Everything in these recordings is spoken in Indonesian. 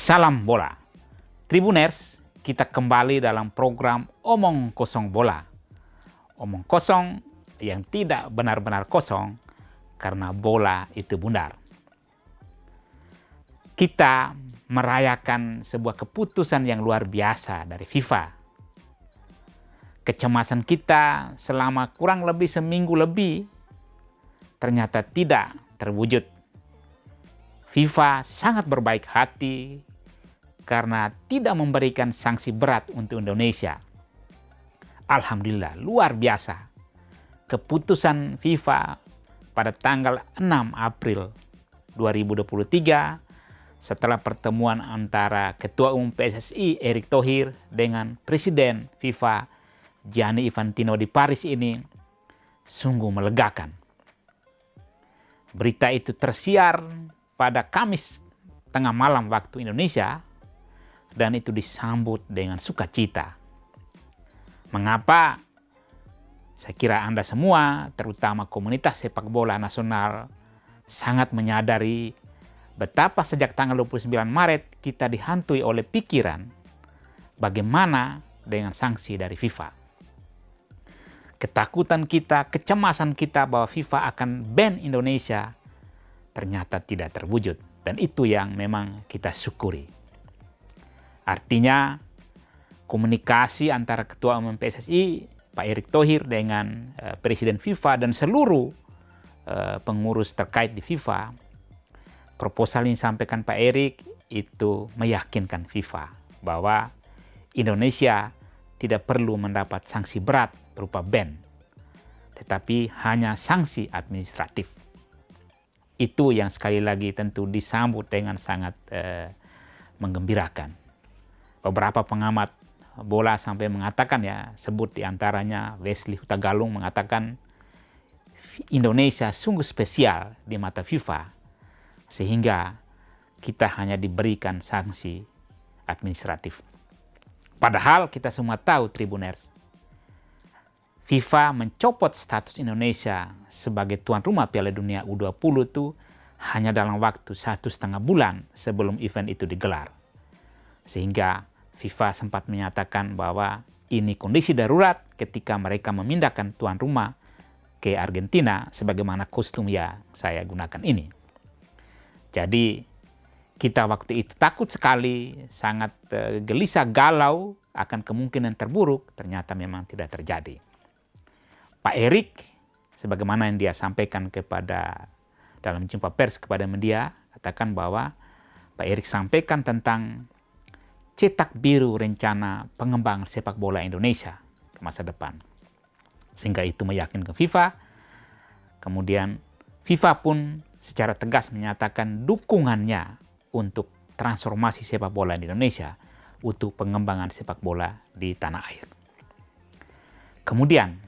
Salam bola. Tribuners, kita kembali dalam program Omong Kosong Bola. Omong kosong yang tidak benar-benar kosong karena bola itu bundar. Kita merayakan sebuah keputusan yang luar biasa dari FIFA. Kecemasan kita selama kurang lebih seminggu lebih ternyata tidak terwujud. FIFA sangat berbaik hati karena tidak memberikan sanksi berat untuk Indonesia. Alhamdulillah, luar biasa. Keputusan FIFA pada tanggal 6 April 2023 setelah pertemuan antara Ketua Umum PSSI Erick Thohir dengan Presiden FIFA Gianni Infantino di Paris ini sungguh melegakan. Berita itu tersiar pada Kamis tengah malam waktu Indonesia dan itu disambut dengan sukacita. Mengapa? Saya kira Anda semua, terutama komunitas sepak bola nasional, sangat menyadari betapa sejak tanggal 29 Maret kita dihantui oleh pikiran bagaimana dengan sanksi dari FIFA. Ketakutan kita, kecemasan kita bahwa FIFA akan ban Indonesia ternyata tidak terwujud, dan itu yang memang kita syukuri. Artinya komunikasi antara Ketua Umum PSSI Pak Erick Thohir dengan Presiden FIFA dan seluruh pengurus terkait di FIFA, proposal yang disampaikan Pak Erick itu meyakinkan FIFA bahwa Indonesia tidak perlu mendapat sanksi berat berupa ban, tetapi hanya sanksi administratif. Itu yang sekali lagi tentu disambut dengan sangat menggembirakan. Beberapa pengamat bola sampai mengatakan, sebut diantaranya Wesley Hutagalung mengatakan Indonesia sungguh spesial di mata FIFA sehingga kita hanya diberikan sanksi administratif. Padahal kita semua tahu, Tribuners, FIFA mencopot status Indonesia sebagai tuan rumah Piala Dunia U20 itu hanya dalam waktu 1,5 bulan sebelum event itu digelar. Sehingga FIFA sempat menyatakan bahwa ini kondisi darurat ketika mereka memindahkan tuan rumah ke Argentina sebagaimana kostum yang saya gunakan ini. Jadi kita waktu itu takut sekali, sangat gelisah, galau akan kemungkinan terburuk, ternyata memang tidak terjadi. Pak Erick, sebagaimana yang dia sampaikan dalam jumpa pers kepada media, katakan bahwa Pak Erick sampaikan tentang cetak biru rencana pengembangan sepak bola Indonesia ke masa depan. Sehingga itu meyakinkan FIFA. Kemudian FIFA pun secara tegas menyatakan dukungannya untuk transformasi sepak bola di Indonesia untuk pengembangan sepak bola di tanah air. Kemudian,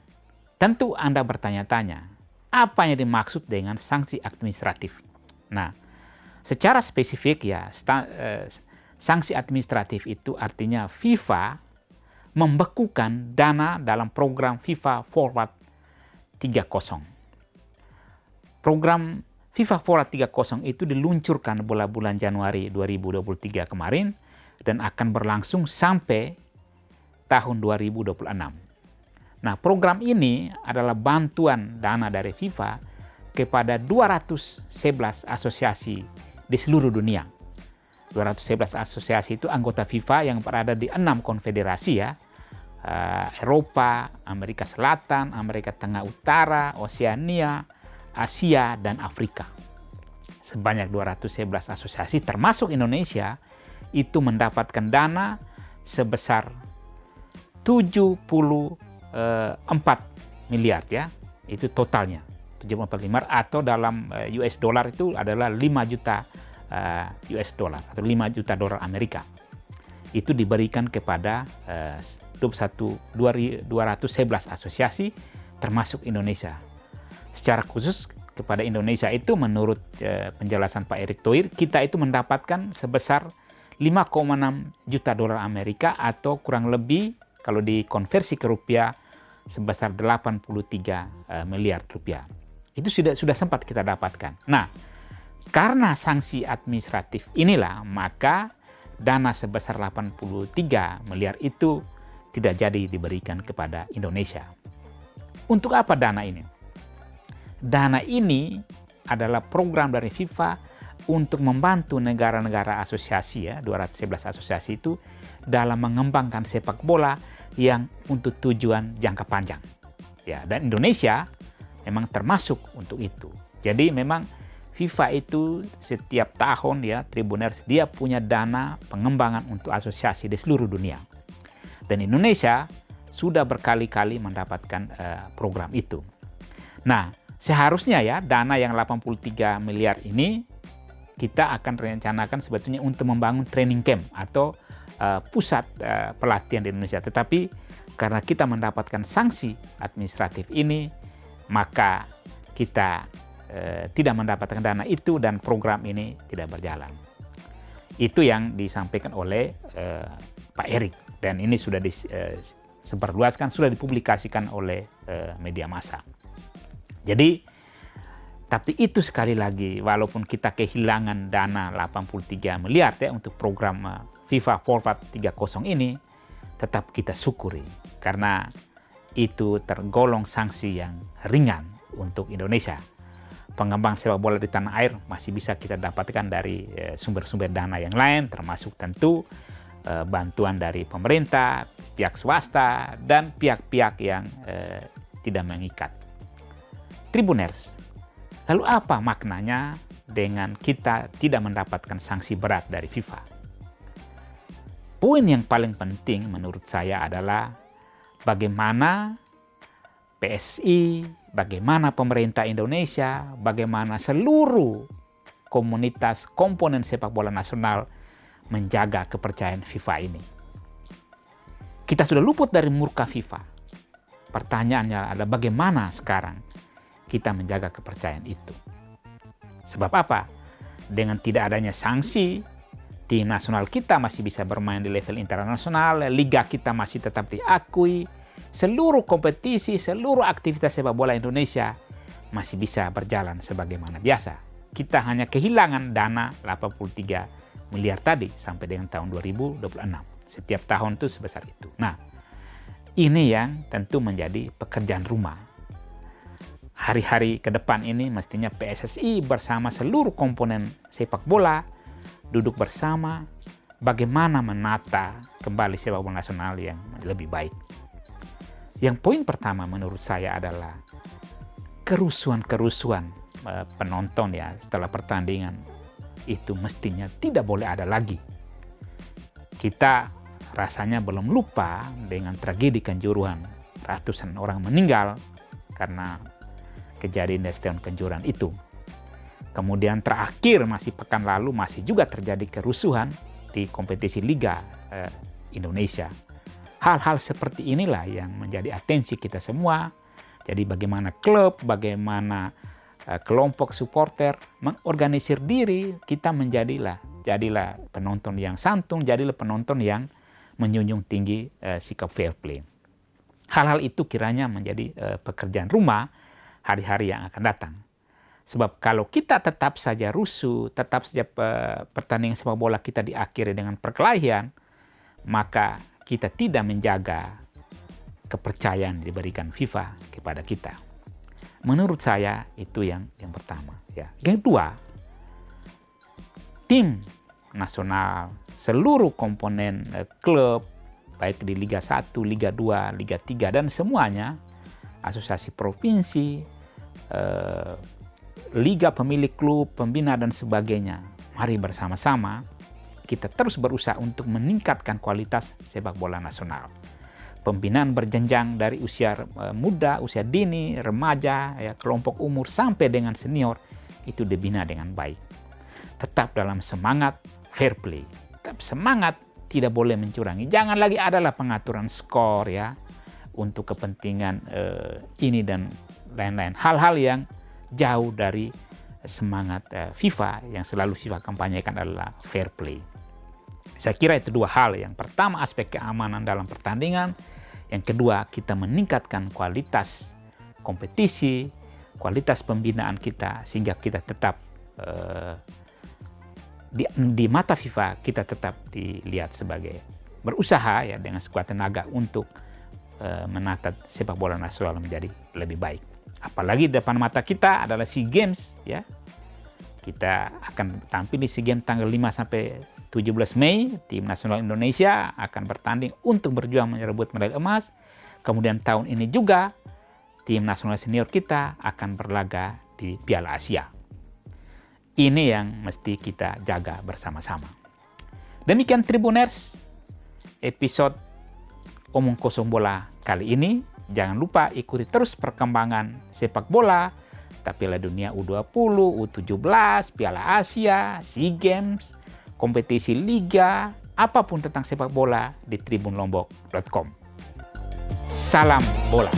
tentu Anda bertanya-tanya, apa yang dimaksud dengan sanksi administratif? Nah, secara spesifik sanksi administratif itu artinya FIFA membekukan dana dalam program FIFA Forward 30. Program FIFA Forward 30 itu diluncurkan bulan Januari 2023 kemarin dan akan berlangsung sampai tahun 2026. Nah, program ini adalah bantuan dana dari FIFA kepada 211 asosiasi di seluruh dunia. 211 asosiasi itu anggota FIFA yang berada di 6 konfederasi Eropa, Amerika Selatan, Amerika Tengah Utara, Oseania, Asia, dan Afrika. Sebanyak 211 asosiasi termasuk Indonesia itu mendapatkan dana sebesar 74 miliar itu totalnya 74 miliar atau dalam US dollar itu adalah 5 juta US dollar atau 5 juta dolar Amerika. Itu diberikan kepada 211 asosiasi termasuk Indonesia. Secara khusus kepada Indonesia itu menurut penjelasan Pak Erick Thohir, kita itu mendapatkan sebesar 5,6 juta dolar Amerika atau kurang lebih kalau dikonversi ke rupiah sebesar 83 miliar rupiah. Itu sudah sempat kita dapatkan. Nah, karena sanksi administratif inilah maka dana sebesar 83 miliar itu tidak jadi diberikan kepada Indonesia. Untuk apa dana ini? Dana ini adalah program dari FIFA untuk membantu negara-negara asosiasi, ya, 211 asosiasi itu dalam mengembangkan sepak bola yang untuk tujuan jangka panjang. Ya, dan Indonesia memang termasuk untuk itu. Jadi memang FIFA itu setiap tahun, ya, Tribuners, dia punya dana pengembangan untuk asosiasi di seluruh dunia. Dan Indonesia sudah berkali-kali mendapatkan program itu. Nah, seharusnya ya dana yang 83 miliar ini kita akan rencanakan sebetulnya untuk membangun training camp atau pusat pelatihan di Indonesia. Tetapi karena kita mendapatkan sanksi administratif ini, maka kita tidak mendapatkan dana itu dan program ini tidak berjalan. Itu yang disampaikan oleh Pak Erik, dan ini sudah disebarluaskan, sudah dipublikasikan oleh media massa. Jadi, tapi itu sekali lagi, walaupun kita kehilangan dana 83 miliar ya untuk program FIFA Forward 30 ini, tetap kita syukuri karena itu tergolong sanksi yang ringan untuk Indonesia. Pengembang sepak bola di tanah air masih bisa kita dapatkan dari sumber-sumber dana yang lain, termasuk tentu bantuan dari pemerintah, pihak swasta, dan pihak-pihak yang tidak mengikat. Tribuners, lalu apa maknanya dengan kita tidak mendapatkan sanksi berat dari FIFA? Poin yang paling penting menurut saya adalah bagaimana PSI, bagaimana pemerintah Indonesia, bagaimana seluruh komunitas komponen sepak bola nasional menjaga kepercayaan FIFA ini. Kita sudah luput dari murka FIFA. Pertanyaannya adalah bagaimana sekarang kita menjaga kepercayaan itu. Sebab apa? Dengan tidak adanya sanksi, tim nasional kita masih bisa bermain di level internasional, liga kita masih tetap diakui, seluruh kompetisi, seluruh aktivitas sepak bola Indonesia masih bisa berjalan sebagaimana biasa. Kita hanya kehilangan dana 83 miliar tadi sampai dengan tahun 2026. Setiap tahun itu sebesar itu. Nah, ini yang tentu menjadi pekerjaan rumah. Hari-hari ke depan ini mestinya PSSI bersama seluruh komponen sepak bola duduk bersama bagaimana menata kembali sepak bola nasional yang lebih baik. Yang poin pertama menurut saya adalah kerusuhan-kerusuhan penonton ya setelah pertandingan itu mestinya tidak boleh ada lagi. Kita rasanya belum lupa dengan tragedi Kanjuruhan, ratusan orang meninggal karena kejadian di Stadion Kanjuruhan itu. Kemudian terakhir masih pekan lalu masih juga terjadi kerusuhan di kompetisi Liga Indonesia. Hal-hal seperti inilah yang menjadi atensi kita semua. Jadi bagaimana klub, bagaimana kelompok supporter mengorganisir diri, kita jadilah penonton yang santun, jadilah penonton yang menjunjung tinggi sikap fair play. Hal-hal itu kiranya menjadi pekerjaan rumah hari-hari yang akan datang. Sebab kalau kita tetap saja rusuh, tetap saja pertandingan sepak bola kita diakhiri dengan perkelahian, maka kita tidak menjaga kepercayaan diberikan FIFA kepada kita. Menurut saya itu yang pertama. Ya. Yang kedua, tim nasional, seluruh komponen klub, baik di Liga 1, Liga 2, Liga 3, dan semuanya, asosiasi provinsi, liga pemilik klub, pembina, dan sebagainya. Mari bersama-sama kita terus berusaha untuk meningkatkan kualitas sepak bola nasional. Pembinaan berjenjang dari usia muda, usia dini, remaja, ya, kelompok umur sampai dengan senior itu dibina dengan baik. Tetap dalam semangat fair play, tetap semangat tidak boleh mencurangi. Jangan lagi adalah pengaturan skor ya untuk kepentingan ini dan lain-lain. Hal-hal yang jauh dari semangat FIFA yang selalu FIFA kampanyekan adalah fair play. Saya kira itu dua hal. Yang pertama aspek keamanan dalam pertandingan. Yang kedua kita meningkatkan kualitas kompetisi, kualitas pembinaan kita sehingga kita tetap di mata FIFA kita tetap dilihat sebagai berusaha ya dengan sekuat tenaga untuk menata sepak bola nasional menjadi lebih baik. Apalagi depan mata kita adalah SEA Games ya. Kita akan tampil di SEA Games tanggal 5 sampai 17 Mei. Tim nasional Indonesia akan bertanding untuk berjuang merebut medali emas. Kemudian tahun ini juga tim nasional senior kita akan berlaga di Piala Asia. Ini yang mesti kita jaga bersama-sama. Demikian Tribuners, episode Omong Kosong Bola kali ini. Jangan lupa ikuti terus perkembangan sepak bola, Piala Dunia U20, U17, Piala Asia, SEA Games, kompetisi liga, apapun tentang sepak bola di tribunlombok.com. Salam bola.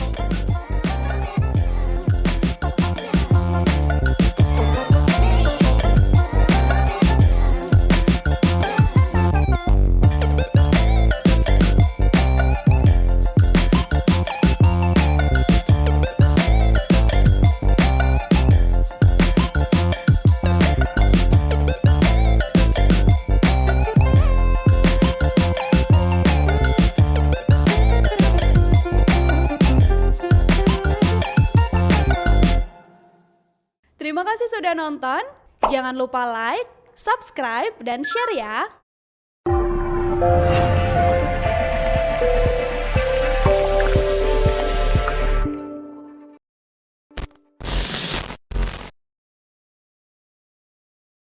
Terima kasih sudah nonton. Jangan lupa like, subscribe, dan share ya.